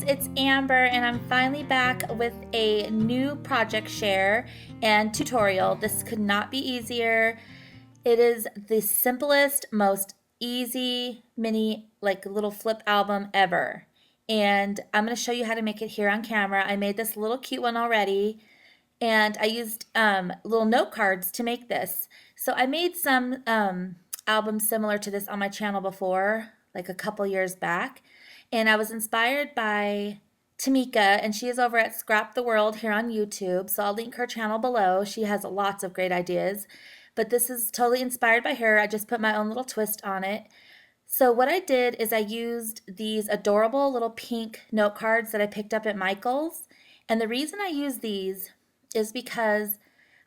friends, it's Amber and I'm finally back with a new project share and tutorial. This could not be easier. It is the simplest, most easy mini little flip album ever. And I'm going to show you how to make it here on camera. I made this little cute one already and I used little note cards to make this. So I made some albums similar to this on my channel before, like a couple years back. And I was inspired by Tmika, and she is over at Scrap the World here on YouTube. So I'll link her channel below. She has lots of great ideas. But this is totally inspired by her. I just put my own little twist on it. So what I did is I used these adorable little pink note cards that I picked up at Michael's. And the reason I use these is because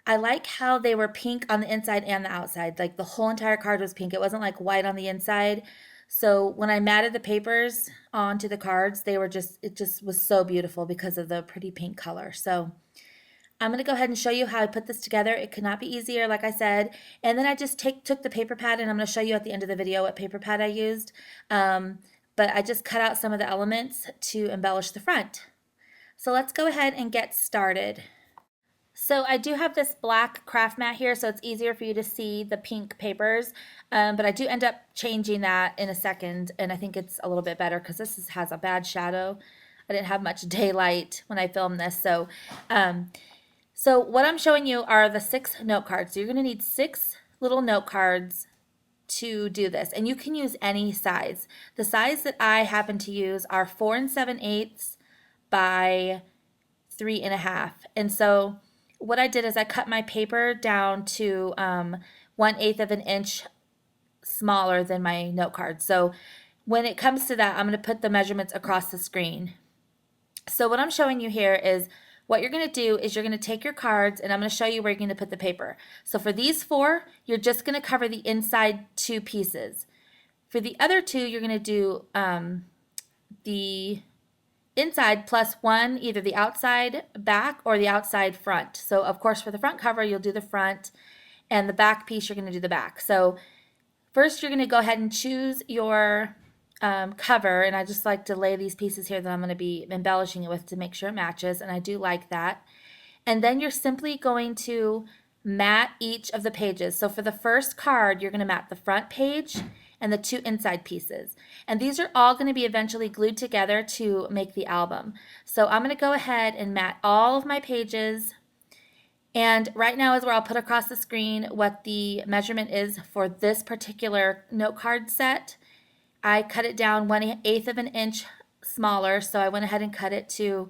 I like how they were pink on the inside and the outside. Like the whole entire card was pink. It wasn't like white on the inside. So when I matted the papers onto the cards, it just was so beautiful because of the pretty pink color. So I'm going to go ahead and show you how I put this together. It could not be easier, like I said. And then I just took the paper pad, and I'm going to show you at the end of the video what paper pad I used. But I just cut out some of the elements to embellish the front. So let's go ahead and get started. So I do have this black craft mat here, so it's easier for you to see the pink papers, but I do end up changing that in a second, and I think it's a little bit better because this has a bad shadow. I didn't have much daylight when I filmed this, so what I'm showing you are the 6 note cards. So you're going to need 6 little note cards to do this, and you can use any size. The size that I happen to use are 4 7/8 by 3 1/2, and so what I did is I cut my paper down to 1/8 of an inch smaller than my note card. So when it comes to that, I'm going to put the measurements across the screen. So what I'm showing you here is what you're going to do is you're going to take your cards, and I'm going to show you where you're going to put the paper. So for these 4, you're just going to cover the inside 2 pieces. For the other 2, you're going to do the inside plus 1, either the outside back or the outside front. So of course for the front cover you'll do the front, and the back piece you're going to do the back. So first you're going to go ahead and choose your cover, and I just like to lay these pieces here that I'm going to be embellishing it with to make sure it matches, and I do like that. And then you're simply going to mat each of the pages. So for the first card you're going to mat the front page and the 2 inside pieces. And these are all going to be eventually glued together to make the album. So I'm going to go ahead and mat all of my pages. And right now is where I'll put across the screen what the measurement is for this particular note card set. I cut it down 1/8 of an inch smaller, so I went ahead and cut it to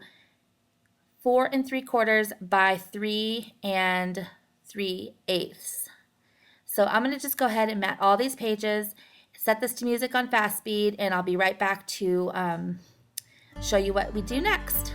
4 3/4 by 3 3/8. So I'm going to just go ahead and mat all these pages, set this to music on fast speed, and I'll be right back to show you what we do next.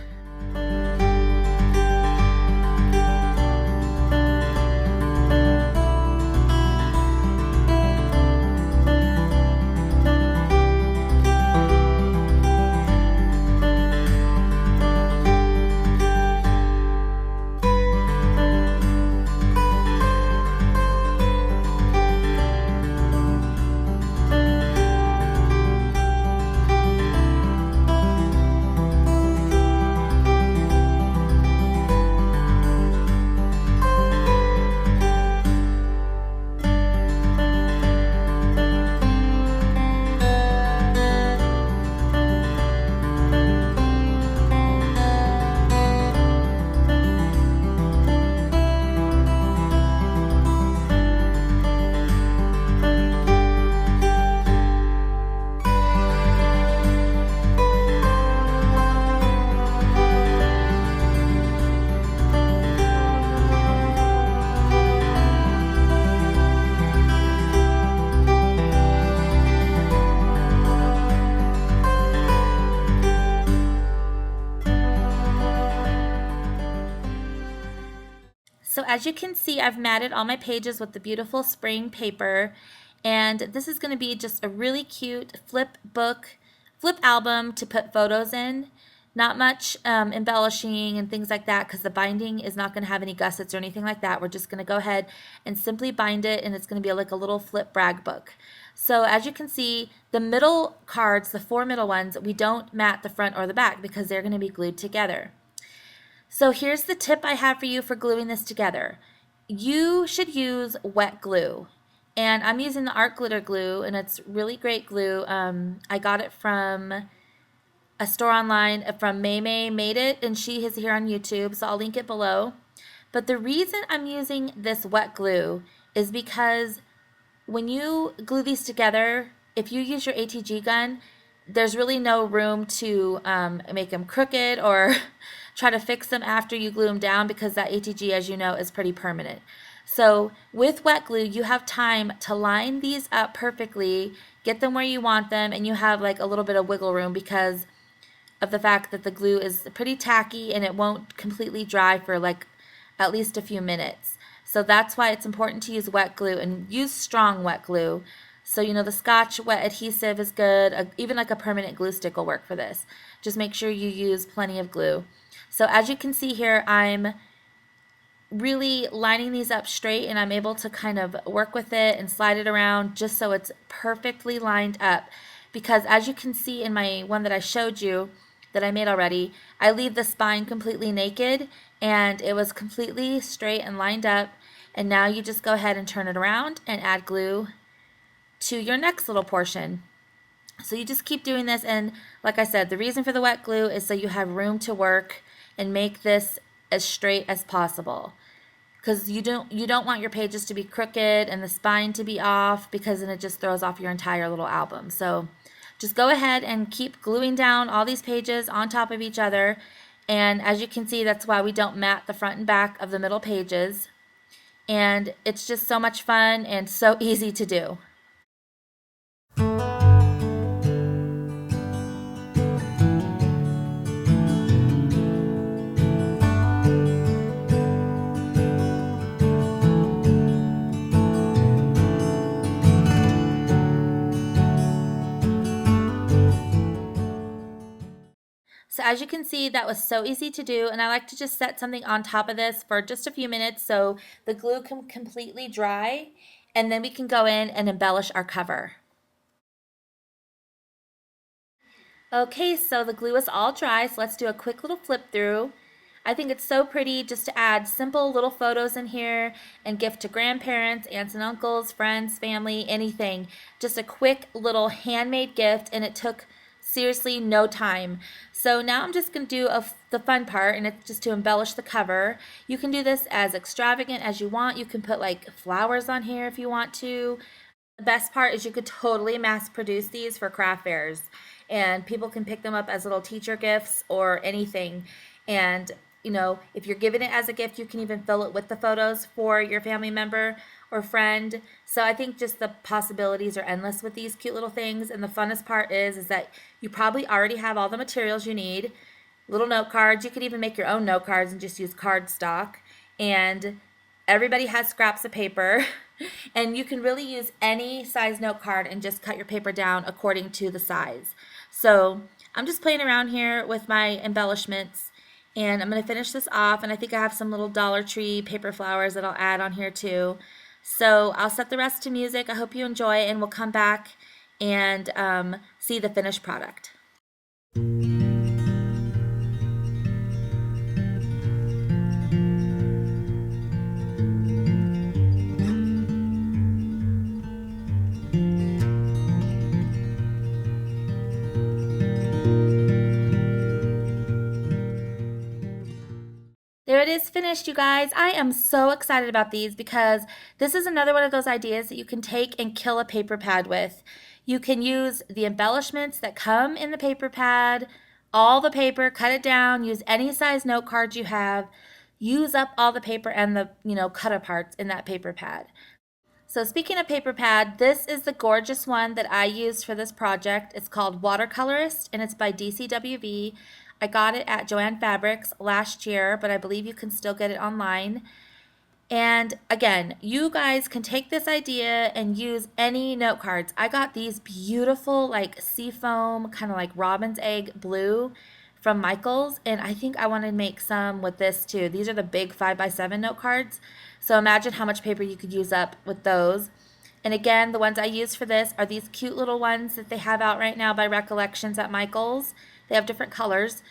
So as you can see, I've matted all my pages with the beautiful spring paper, and this is going to be just a really cute flip album to put photos in. Not much embellishing and things like that, because the binding is not going to have any gussets or anything like that. We're just going to go ahead and simply bind it, and it's going to be like a little flip brag book. So as you can see, the middle cards, the 4 middle ones, we don't mat the front or the back because they're going to be glued together. So here's the tip I have for you for gluing this together. You should use wet glue. And I'm using the Art Glitter glue, and it's really great glue. I got it from a store online from May Made It, and she is here on YouTube, so I'll link it below. But the reason I'm using this wet glue is because when you glue these together, if you use your ATG gun, there's really no room to make them crooked or try to fix them after you glue them down, because that ATG, as you know, is pretty permanent. So with wet glue, you have time to line these up perfectly, get them where you want them, and you have like a little bit of wiggle room because of the fact that the glue is pretty tacky and it won't completely dry for like at least a few minutes. So that's why it's important to use wet glue, and use strong wet glue. So, you know, the Scotch wet adhesive is good. Even like a permanent glue stick will work for this. Just make sure you use plenty of glue. So as you can see here, I'm really lining these up straight, and I'm able to kind of work with it and slide it around just so it's perfectly lined up. Because as you can see in my one that I showed you, that I made already, I leave the spine completely naked, and it was completely straight and lined up. And now you just go ahead and turn it around and add glue to your next little portion. So you just keep doing this, and like I said, the reason for the wet glue is so you have room to work and make this as straight as possible. Because you don't want your pages to be crooked and the spine to be off, because then it just throws off your entire little album. So just go ahead and keep gluing down all these pages on top of each other. And as you can see, that's why we don't mat the front and back of the middle pages. And it's just so much fun and so easy to do. So as you can see, that was so easy to do, and I like to just set something on top of this for just a few minutes so the glue can completely dry, and then we can go in and embellish our cover. Okay, so the glue is all dry, so let's do a quick little flip through. I think it's so pretty just to add simple little photos in here and gift to grandparents, aunts and uncles, friends, family, anything. Just a quick little handmade gift, and it took seriously no time. So now I'm just going to do the fun part, and it's just to embellish the cover. You can do this as extravagant as you want. You can put like flowers on here if you want to. The best part is you could totally mass produce these for craft fairs, and people can pick them up as little teacher gifts or anything. And you know, if you're giving it as a gift, you can even fill it with the photos for your family member or friend. So I think just the possibilities are endless with these cute little things. And the funnest part is that you probably already have all the materials you need. Little note cards. You could even make your own note cards and just use cardstock. And everybody has scraps of paper. And you can really use any size note card and just cut your paper down according to the size. So I'm just playing around here with my embellishments, and I'm going to finish this off, and I think I have some little Dollar Tree paper flowers that I'll add on here too. So I'll set the rest to music. I hope you enjoy, and we'll come back and see the finished product. There it is, finished, you guys. I am so excited about these because this is another one of those ideas that you can take and kill a paper pad with. You can use the embellishments that come in the paper pad, all the paper, cut it down, use any size note cards you have, use up all the paper and the, cut aparts in that paper pad. So speaking of paper pad, this is the gorgeous one that I used for this project. It's called Watercolorist, and it's by DCWV. I got it at Joann Fabrics last year, but I believe you can still get it online. And again, you guys can take this idea and use any note cards. I got these beautiful like seafoam, kind of like robin's egg blue from Michaels, and I think I want to make some with this too. These are the big 5x7 note cards, so imagine how much paper you could use up with those. And again, the ones I use for this are these cute little ones that they have out right now by Recollections at Michaels. They have different colors.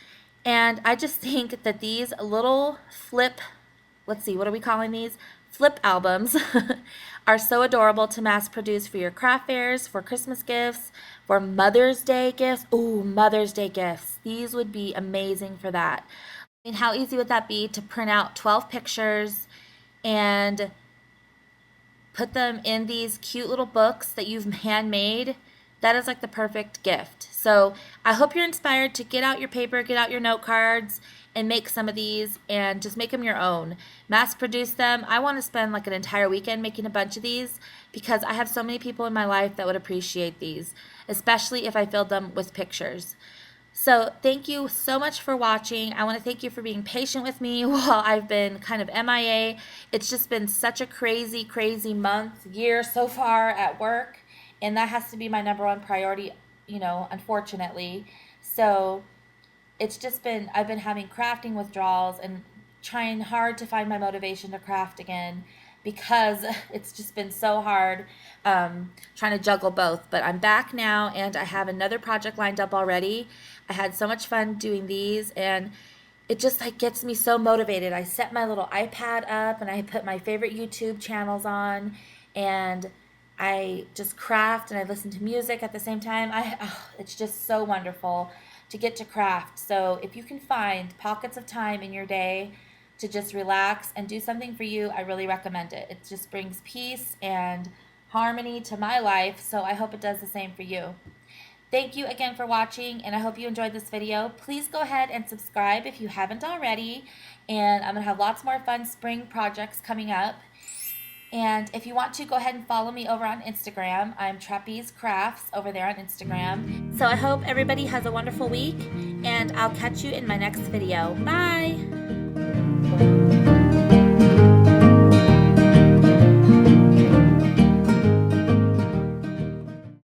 And I just think that these little flip, let's see, what are we calling these? Flip albums are so adorable to mass produce for your craft fairs, for Christmas gifts, for Mother's Day gifts. Ooh, Mother's Day gifts. These would be amazing for that. I mean, how easy would that be to print out 12 pictures and put them in these cute little books that you've handmade? That is like the perfect gift. So I hope you're inspired to get out your paper, get out your note cards, and make some of these and just make them your own. Mass produce them. I want to spend like an entire weekend making a bunch of these because I have so many people in my life that would appreciate these, especially if I filled them with pictures. So thank you so much for watching. I want to thank you for being patient with me while I've been kind of MIA. It's just been such a crazy, crazy month, year so far at work, and that has to be my number one priority, unfortunately. So it's just been, I've been having crafting withdrawals and trying hard to find my motivation to craft again because it's just been so hard trying to juggle both. But I'm back now and I have another project lined up already. I had so much fun doing these and it just like gets me so motivated. I set my little iPad up and I put my favorite YouTube channels on and I just craft and I listen to music at the same time. It's just so wonderful to get to craft. So if you can find pockets of time in your day to just relax and do something for you, I really recommend it. It just brings peace and harmony to my life, so I hope it does the same for you. Thank you again for watching, and I hope you enjoyed this video. Please go ahead and subscribe if you haven't already, and I'm going to have lots more fun spring projects coming up. And if you want to, go ahead and follow me over on Instagram. I'm Trapeze Crafts over there on Instagram. So I hope everybody has a wonderful week, and I'll catch you in my next video. Bye!